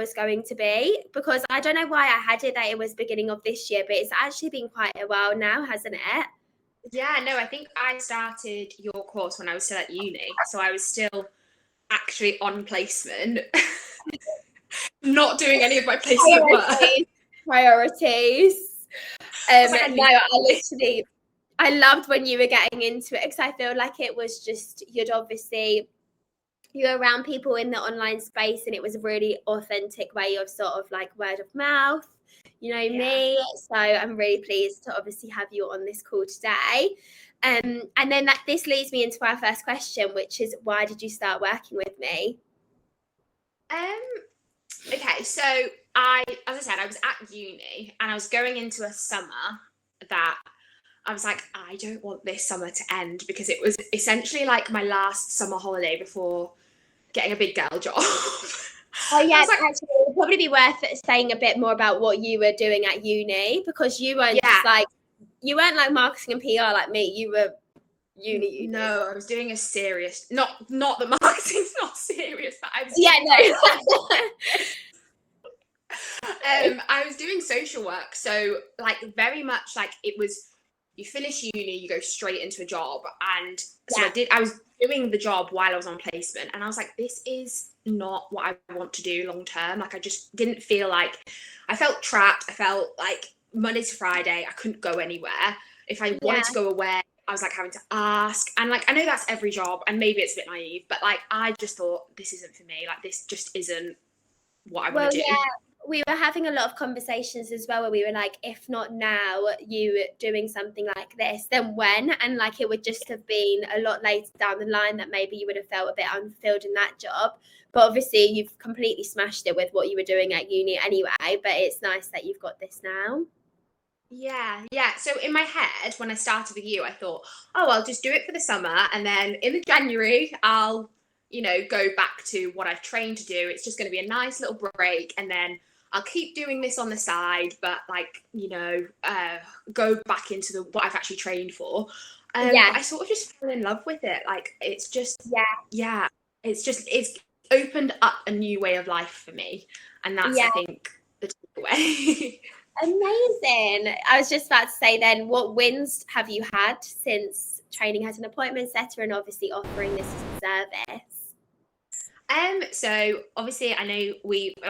was going to be, because I don't know why I had it that it was beginning of this year, but it's actually been quite a while now, hasn't it? Yeah, no, I think I started your course when I was still at uni, so I was still actually on placement, not doing any of my placement work. Priorities. Like, I loved when you were getting into it, because I feel like it was just, you're around people in the online space, and it was a really authentic way of sort of like word of mouth, me. So I'm really pleased to obviously have you on this call today. And then this leads me into our first question, which is, why did you start working with me? Okay, so as I said, I was at uni and I was going into a summer that I was like, I don't want this summer to end, because it was essentially like my last summer holiday before getting a big girl job. Oh yeah, actually, it would probably be worth saying a bit more about what you were doing at uni, because you weren't you weren't like marketing and PR like me. You were uni. No, I was doing a serious, not that marketing's not serious, but I was I was doing social work, so like very much like it was, you finish uni, you go straight into a job, and so I was doing the job while I was on placement, and I was like, this is not what I want to do long term. Like, I just didn't feel like, I felt trapped. I felt like Monday to Friday I couldn't go anywhere. If I wanted to go away, I was like having to ask, and like I know that's every job, and maybe it's a bit naive, but like I just thought, this isn't for me. Like, this just isn't what I want to do. We were having a lot of conversations as well, where we were like, if not now, you doing something like this, then when? And like, it would just have been a lot later down the line that maybe you would have felt a bit unfulfilled in that job. But obviously you've completely smashed it with what you were doing at uni anyway, but it's nice that you've got this now. Yeah. So in my head, when I started with you, I thought, oh, I'll just do it for the summer, and then in the January, I'll, go back to what I've trained to do. It's just going to be a nice little break, and then I'll keep doing this on the side, but like, go back into what I've actually trained for. I sort of just fell in love with it. Like, it's just, it's opened up a new way of life for me. And that's, I think, the takeaway. Amazing. I was just about to say then, what wins have you had since training as an appointment setter and obviously offering this as a service? So obviously I know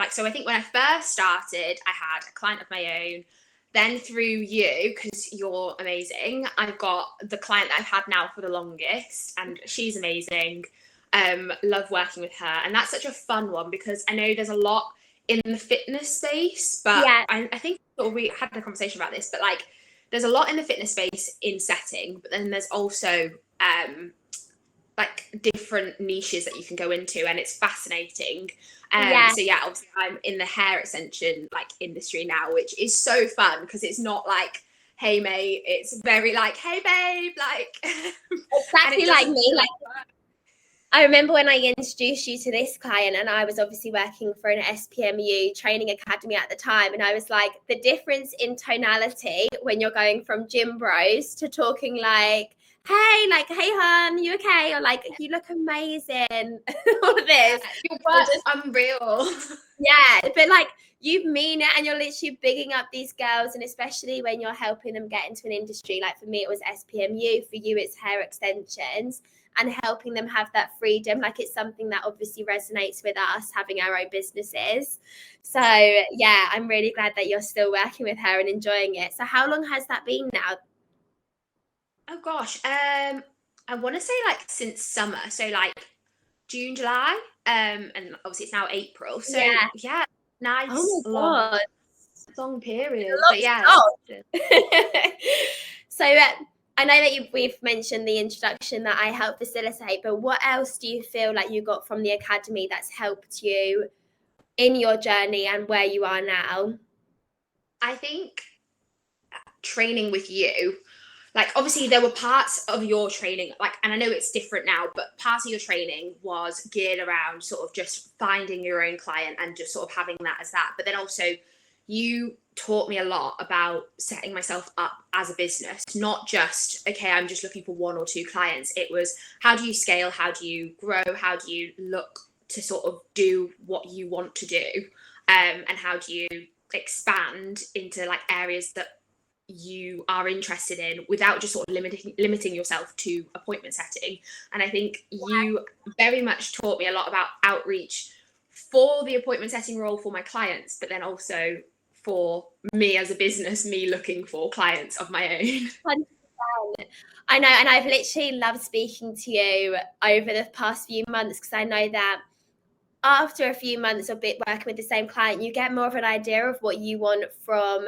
so I think when I first started, I had a client of my own. Then through you, because you're amazing, I've got the client that I've had now for the longest, and she's amazing. Love working with her, and that's such a fun one, because I know there's a lot in the fitness space, but I think we had a conversation about this, but like there's a lot in the fitness space in setting, but then there's also like different niches that you can go into, and it's fascinating. So obviously I'm in the hair extension like industry now, which is so fun, because it's not like, hey mate, it's very like, hey babe, like exactly like me. Like, I remember when I introduced you to this client, and I was obviously working for an SPMU training academy at the time, and I was like, the difference in tonality when you're going from gym bros to talking like, hey, hon, you okay? Or like, you look amazing. All of this. Your work's unreal. Yeah, but like, you mean it, and you're literally bigging up these girls, and especially when you're helping them get into an industry. Like, for me, it was SPMU. For you, it's hair extensions, and helping them have that freedom. Like, it's something that obviously resonates with us, having our own businesses. So yeah, I'm really glad that you're still working with her and enjoying it. So how long has that been now? Oh gosh, I want to say like since summer, so like June, July, and obviously it's now April. So yeah, nice. Oh my God. Long period. But yeah. So I know that we've mentioned the introduction that I helped facilitate, but what else do you feel like you got from the academy that's helped you in your journey and where you are now? I think training with you, like obviously there were parts of your training, like, and I know it's different now, but part of your training was geared around sort of just finding your own client and just sort of having that as that. But then also you taught me a lot about setting myself up as a business, not just, okay, I'm just looking for one or two clients. It was, how do you scale? How do you grow? How do you look to sort of do what you want to do? and how do you expand into like areas that you are interested in without just sort of limiting yourself to appointment setting. And I think you very much taught me a lot about outreach for the appointment setting role for my clients, but then also for me as a business, me looking for clients of my own. 100%. I know, and I've literally loved speaking to you over the past few months, because I know that after a few months of working with the same client, you get more of an idea of what you want from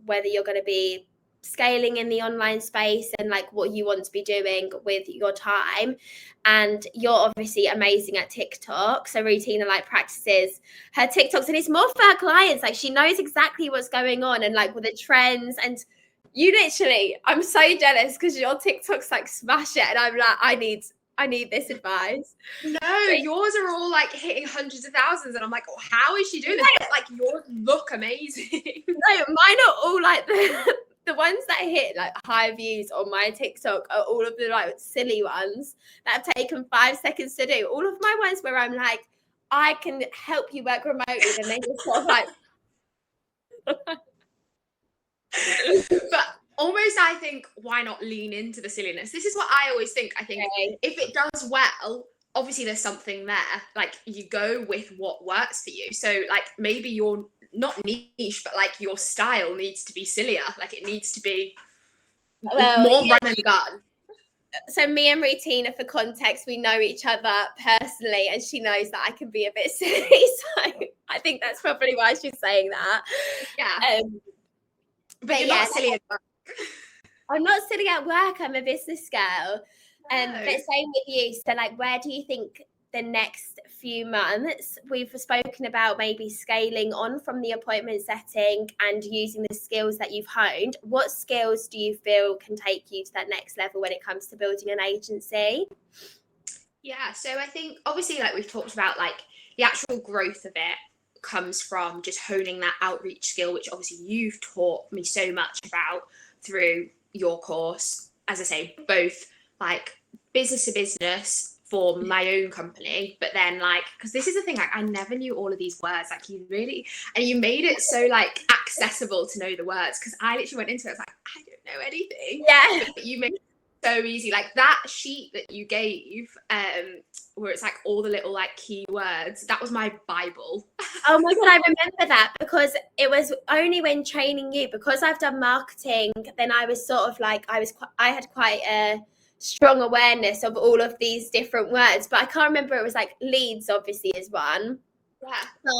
whether you're going to be scaling in the online space and like what you want to be doing with your time. And you're obviously amazing at TikTok. So Rutina like practices her TikToks, and it's more for her clients. Like she knows exactly what's going on and like with the trends. And you literally, I'm so jealous because your TikToks like smash it, and I'm like, I need this advice. No, yours are all like hitting hundreds of thousands, and I'm like, oh, how is she doing this? But, like, yours look amazing. No, mine are all like the ones that hit like high views on my TikTok are all of the like silly ones that have taken 5 seconds to do. All of my ones where I'm like, I can help you work remotely, and they just sort of like. But almost, I think, why not lean into the silliness? This is what I always think. I think if it does well, obviously there's something there. Like you go with what works for you. So like maybe you're not niche, but like your style needs to be sillier. Like it needs to be more run and gun. So me and Rutina, for context, we know each other personally, and she knows that I can be a bit silly. So I think that's probably why she's saying that. Yeah. But you're not silly at work. I'm not silly at work. I'm a business girl. But same with you. So like, where do you think the next few months, we've spoken about maybe scaling on from the appointment setting and using the skills that you've honed. What skills do you feel can take you to that next level when it comes to building an agency? Yeah, so I think obviously like we've talked about, like the actual growth of it comes from just honing that outreach skill, which obviously you've taught me so much about through your course. As I say, both like business to business for my own company, but then like, because this is the thing, like I never knew all of these words, like you really, and you made it so like accessible to know the words, because I literally went into it, I was like, I don't know anything. Yeah. But you made it so easy. Like that sheet that you gave, where it's like all the little like key words, that was my Bible. Oh my God, I remember that, because it was only when training you, because I've done marketing, then I was sort of like, I had quite a strong awareness of all of these different words, but I can't remember. It was like leads obviously is one. Yeah.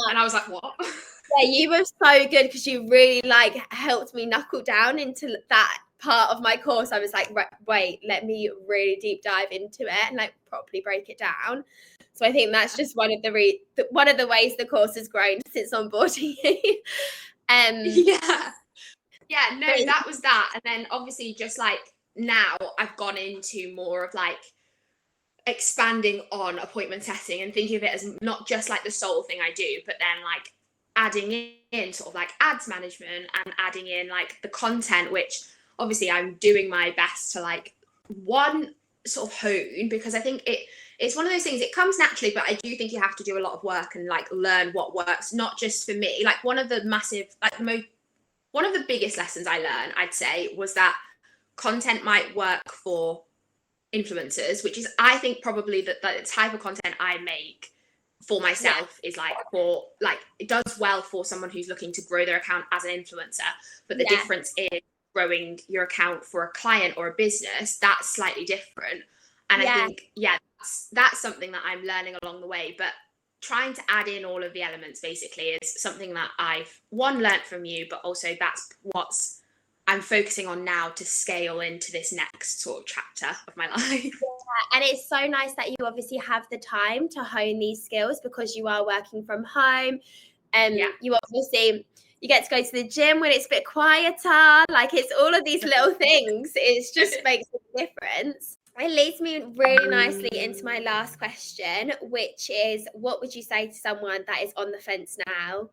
And I was like, what? Yeah, you were so good, because you really like helped me knuckle down into that part of my course. I was like, wait, let me really deep dive into it and like properly break it down. So I think that's just one of the ways the course has grown since onboarding you. Yeah, no, that was that. And then obviously just like now I've gone into more of like expanding on appointment setting and thinking of it as not just like the sole thing I do, but then like adding in sort of like ads management and adding in like the content, which obviously I'm doing my best to like one sort of hone, because I think it's one of those things, it comes naturally, but I do think you have to do a lot of work and like learn what works, not just for me. Like one of the biggest lessons I learned, I'd say, was that content might work for influencers, which is, I think, probably the type of content I make for myself is like for like, it does well for someone who's looking to grow their account as an influencer, but the difference is growing your account for a client or a business, that's slightly different. And I think that's something that I'm learning along the way, but trying to add in all of the elements basically is something that I've learned from you, but also that's what's I'm focusing on now to scale into this next sort of chapter of my life. Yeah, and it's so nice that you obviously have the time to hone these skills, because you are working from home, and you obviously, you get to go to the gym when it's a bit quieter. Like it's all of these little things. It just makes a difference. It leads me really nicely into my last question, which is, what would you say to someone that is on the fence now?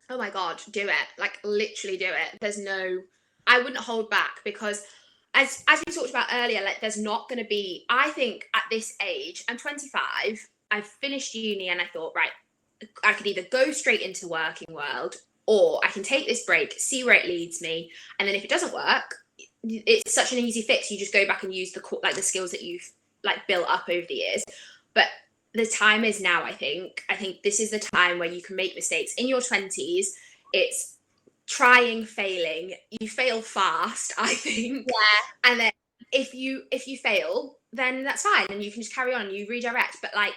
Oh my God, do it. Like literally do it. I wouldn't hold back, because as we talked about earlier, like there's not going to be, I think at this age, I'm 25, I've finished uni and I thought, right, I could either go straight into the working world, or I can take this break, see where it leads me, and then if it doesn't work, it's such an easy fix. You just go back and use the skills that you've like built up over the years. But the time is now. I think this is the time where you can make mistakes. In your 20s, it's trying, failing. You fail fast, I think. Yeah. And then if you fail, then that's fine, and you can just carry on. You redirect. But like,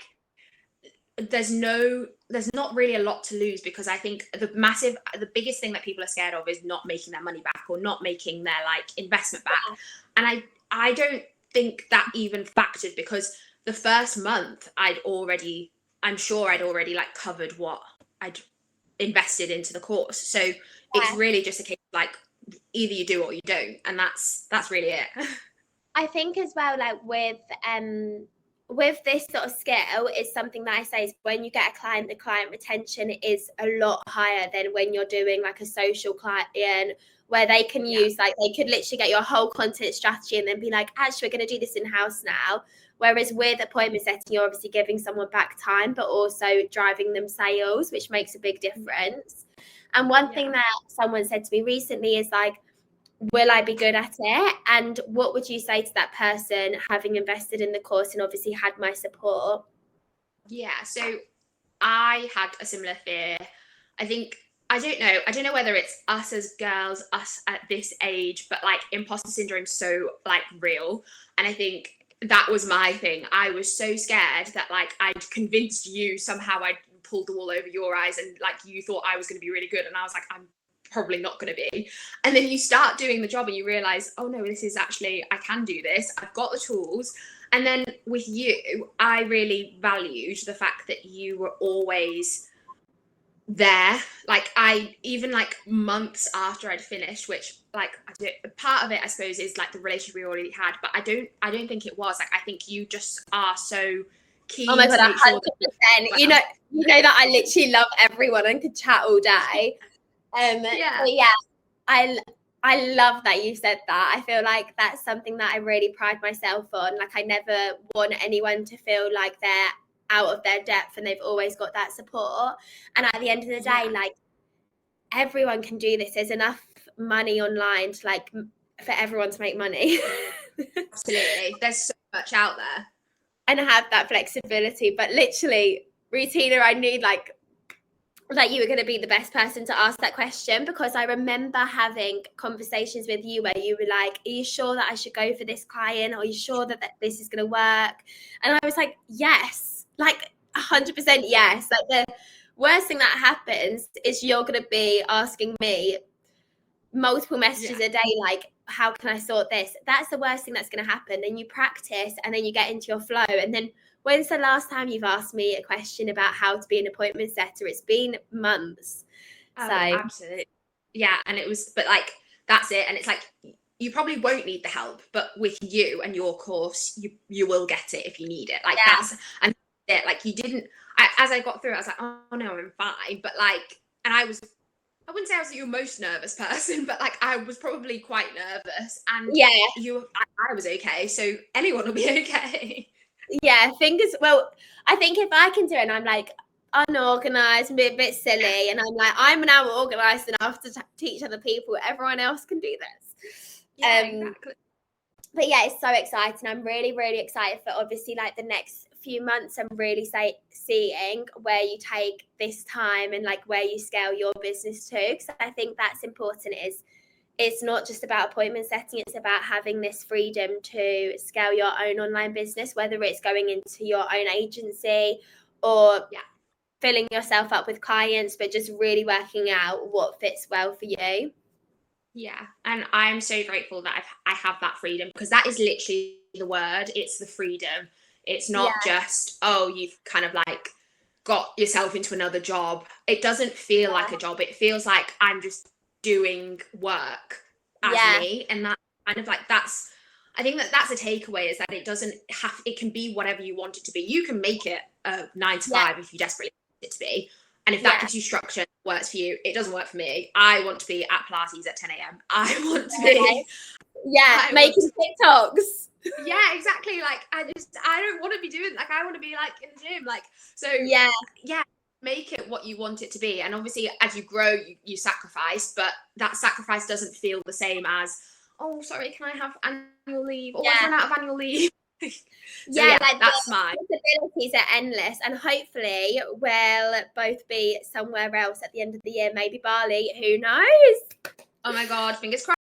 there's not really a lot to lose, because I think the biggest thing that people are scared of is not making their money back, or not making their like investment back. Yeah. And I don't think that even factored, because the first month I'm sure I'd already like covered what I'd invested into the course. So it's really just a case of like, either you do or you don't, and that's really it. I think as well, like with this sort of skill, is something that I say is when you get a client, the client retention is a lot higher than when you're doing like a social client, where they can use, like, they could literally get your whole content strategy and then be like, actually, we're going to do this in-house now. Whereas with appointment setting, you're obviously giving someone back time, but also driving them sales, which makes a big difference. And one thing that someone said to me recently is like, will I be good at it? And what would you say to that person, having invested in the course and obviously had my support? Yeah, so I had a similar fear. I don't know whether it's us as girls, us at this age, but like imposter syndrome is so like real. And I think that was my thing. I was so scared that like I'd convinced you somehow, I'd pulled the wool over your eyes, and like you thought I was going to be really good, and I was like, I'm probably not going to be. And then you start doing the job and you realize, oh no, this is actually, I can do this, I've got the tools. And then with you, I really valued the fact that you were always there. Like even like months after I'd finished, which like part of it I suppose is like the relationship we already had, but I don't think it was like, I think you just are so keen. Oh my god, 100%. You know that I literally love everyone and could chat all day. I love that you said that. I feel like that's something that I really pride myself on. Like, I never want anyone to feel like they're out of their depth, and they've always got that support. And at the end of the day, like, everyone can do this. There's enough money online to, like, for everyone to make money. Absolutely. There's so much out there. And have that flexibility. But literally, Rutina, I knew like you were going to be the best person to ask that question, because I remember having conversations with you where you were like, are you sure that I should go for this client? Or are you sure that this is going to work? And I was like, yes, like 100% yes. Like, the worst thing that happens is you're going to be asking me multiple messages a day, like, how can I sort this? That's the worst thing that's going to happen. Then you practice and then you get into your flow. And then when's the last time you've asked me a question about how to be an appointment setter? It's been months. Oh, so absolutely. Yeah. And it was, but like, that's it. And it's like, you probably won't need the help, but with you and your course, you will get it if you need it. Like that's, and it, like you didn't, as I got through it, I was like, oh no, I'm fine. But like, and I wouldn't say I was your most nervous person, but like I was probably quite nervous, and I was okay. So anyone will be okay. Yeah, well, I think if I can do it and I'm like unorganized, a bit silly, and I'm like, I'm now organized enough to teach other people, everyone else can do this. Yeah, exactly. But yeah, it's so exciting. I'm really, really excited for obviously like the next few months. I'm really seeing where you take this time and like where you scale your business to. Because I think that's important. It's not just about appointment setting. It's about having this freedom to scale your own online business, whether it's going into your own agency or filling yourself up with clients, but just really working out what fits well for you. Yeah, and I'm so grateful that I have that freedom, because that is literally the word. It's the freedom. It's not just, oh, you've kind of like got yourself into another job. It doesn't feel like a job. It feels like I'm just doing work as me. And that kind of like, I think that's a takeaway, is that it can be whatever you want it to be. You can make it a 9 to 5 if you desperately want it to be. And if that gives you structure, works for you, it doesn't work for me. I want to be at Pilates at 10 a.m. I want to be making TikToks. Yeah, exactly. Like I don't want to be doing, like, I want to be like in the gym. Like, so make it what you want it to be. And obviously, as you grow, you sacrifice, but that sacrifice doesn't feel the same as, oh, sorry, can I have annual leave? Oh, I've run out of annual leave. So yeah, like that's mine. Possibilities are endless, and hopefully we'll both be somewhere else at the end of the year, maybe Bali, who knows? Oh my God, fingers crossed.